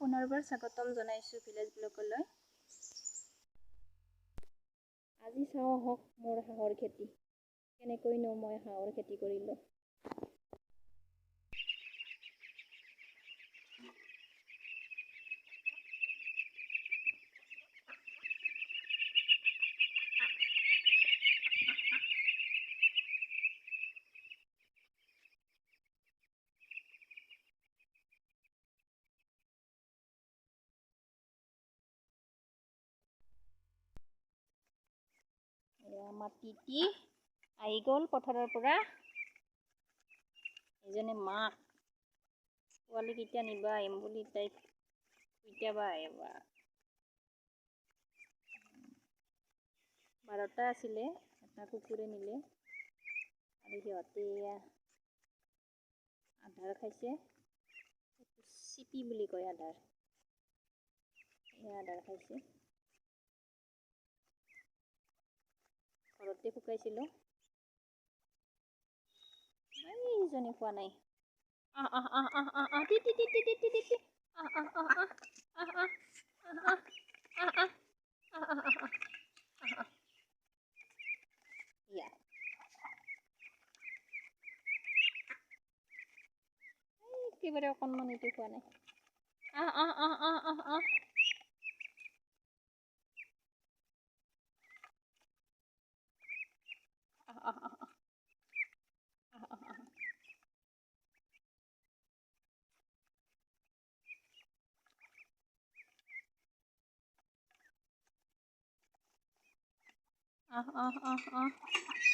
পুনৰবাৰ স্বাগতম জনাইছোঁ ভিলেজ ব্লগলৈ। আজি চাওঁ আহক মোৰ হাঁহৰ খেতি কেনেকৈনো মই হাঁহৰ খেতি কৰিলোঁ। আমাৰ তিতি আহি গ'ল পথাৰৰ পৰা। এজনী মাক পোৱালি কেইটা নিবা আহিম বুলি তাইক কেতিয়াবা আহিবা 12টা আছিলে, এটা কুকুৰে নিলে আৰু সিহঁতে আধাৰ খাইছে। চিপি বুলি কয় আধাৰ, আধাৰ খাইছে। ঘৰতে শুকাইছিলোঁ, এইজনী খোৱা নাই। একেবাৰে অকণমানিটো খোৱা নাই।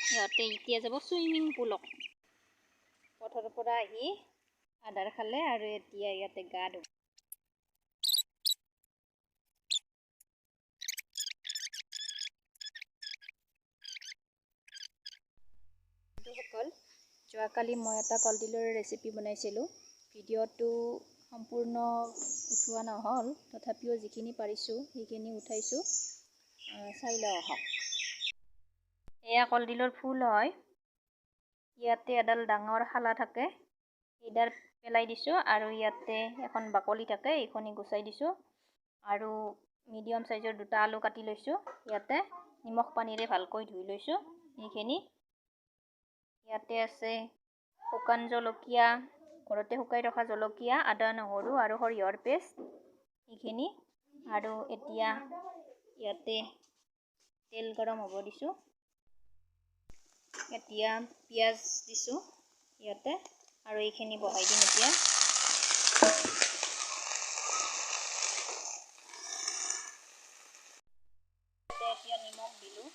সিহঁতে এতিয়া যাব চুইমিং পুলত। পথাৰৰ পৰা আহি আধাৰ খালে আৰু এতিয়া ইয়াতে গা ধুব। বন্ধুসকল, যোৱাকালি মই এটা কলডিলৰ ৰেচিপি বনাইছিলোঁ। ভিডিঅ'টো সম্পূৰ্ণ উঠোৱা নহ'ল, তথাপিও যিখিনি পাৰিছোঁ সেইখিনি উঠাইছোঁ, চাই লওঁ আহক। এয়া কলডিলৰ ফুল হয়। ইয়াতে এডাল ডাঙৰ শালা থাকে, এইডাল পেলাই দিছোঁ আৰু ইয়াতে এখন বাকলি থাকে, এইখনি গুচাই দিছোঁ আৰু মিডিয়াম চাইজৰ 2টা আলু কাটি লৈছোঁ। ইয়াতে নিমখ পানীৰে ভালকৈ ধুই লৈছোঁ। এইখিনি ইয়াতে আছে শুকান জলকীয়া, ঘৰতে শুকাই ৰখা জলকীয়া, আদা নহৰু আৰু সৰিয়হৰ পেষ্ট এইখিনি। আৰু এতিয়া ইয়াতে তেল গৰম হ'ব দিছোঁ। এতিয়া পিঁয়াজ দিছোঁ ইয়াতে আৰু এইখিনি বহাই দিম এতিয়া। এতিয়া নিমখ দিলোঁ,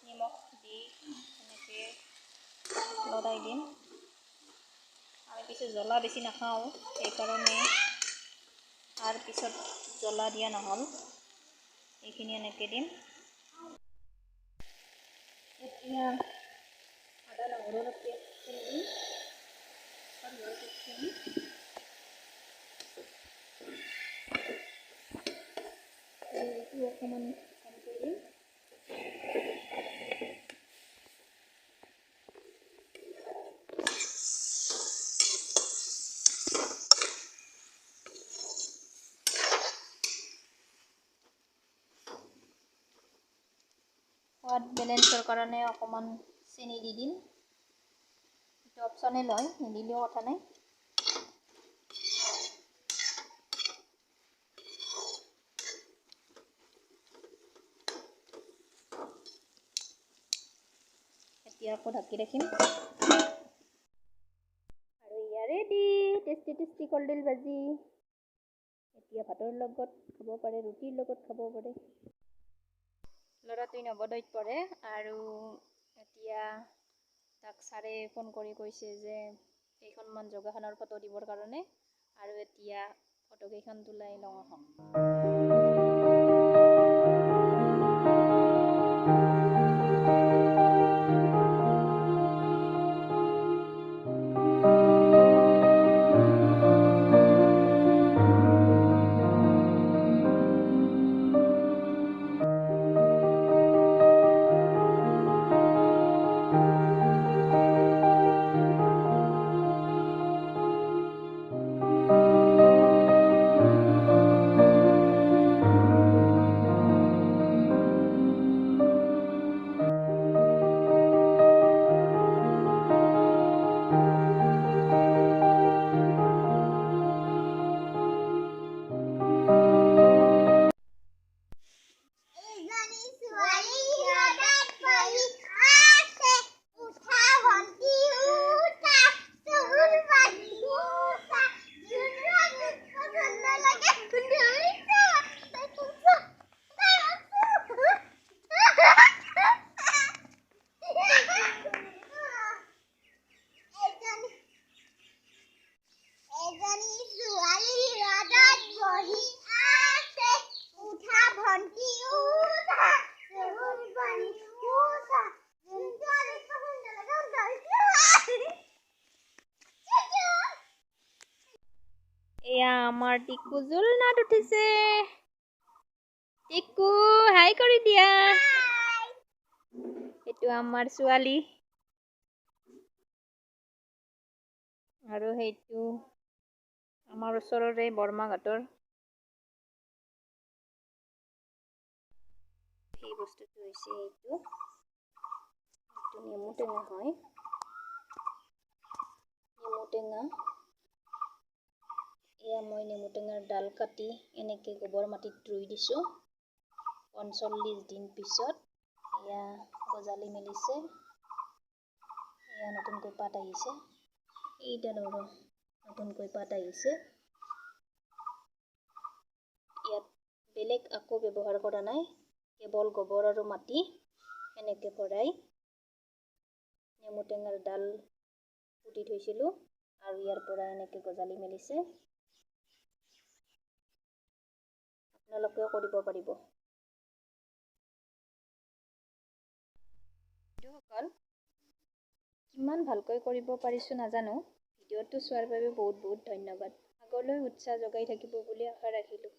নিমখ দি এনেকৈ লৰাই দিম। আমি পিছত জ্বলা বেছি নাখাওঁ, সেইকাৰণে তাৰপিছত জ্বলা দিয়া নহ'ল। এইখিনি এনেকৈ দিম। এতিয়া আদা নহৰুৰ পেষ্টখিনি দিম, সৰিয়হৰ পেষ্টখিনি এইটো অকণমান কমকৈ দিম। সোৱাদ বেলেঞ্চৰ কাৰণে অকণমান চেনি দি দিম। এইটো অপশ্যনেল হয়, নিদিলেও কথা নাই। এতিয়া আকৌ ঢাকি ৰাখিম আৰু ইয়াৰ ৰেডি টেষ্টি টেষ্টি কলডিল ভাজি। এতিয়া ভাতৰ লগত খাব পাৰে, ৰুটিৰ লগত খাব পাৰে। ল'ৰাটোৱে নৱোদয়ত পঢ়ে আৰু এতিয়া তাক ছাৰে ফোন কৰি কৈছে যে কেইখনমান যোগাসনৰ ফটো দিবৰ কাৰণে, আৰু এতিয়া ফটোকেইখন তোলাই লওঁ আহক। এয়া আমাৰ টিকু জোলনাত উঠিছে। টিকু হাই কৰি দিয়া। এইটো আমাৰ ছোৱালী আৰু সেইটো আমাৰ ওচৰৰে বৰমাঘাটৰ। সেই বস্তুটো হৈছে এইটো নেমু টেঙা হয়। নেমু টেঙা এয়া মই নেমু টেঙাৰ ডাল কাটি এনেকৈ গোবৰ মাটিত ৰুই দিছোঁ। ৪৫ দিন পিছত এয়া গজালি মেলিছে। এয়া নতুনকৈ পাত আহিছে। এইডালৰো নতুনকৈ পাত আহিছে। ইয়াত বেলেগ আকৌ ব্যৱহাৰ কৰা নাই, কেৱল গোবৰ আৰু মাটি এনেকৈ ভৰাই নেমু টেঙাৰ ডাল পুতি থৈছিলোঁ আৰু ইয়াৰ পৰা এনেকৈ গজালি মেলিছে। আপোনালোকেও কৰিব পাৰিব। বন্ধুসকল, কিমান ভালকৈ কৰিব পাৰিছোঁ নাজানো। ভিডিঅ'টো চোৱাৰ বাবে বহুত বহুত ধন্যবাদ। আগলৈ উৎসাহ যোগাই থাকিব বুলি আশা ৰাখিলোঁ।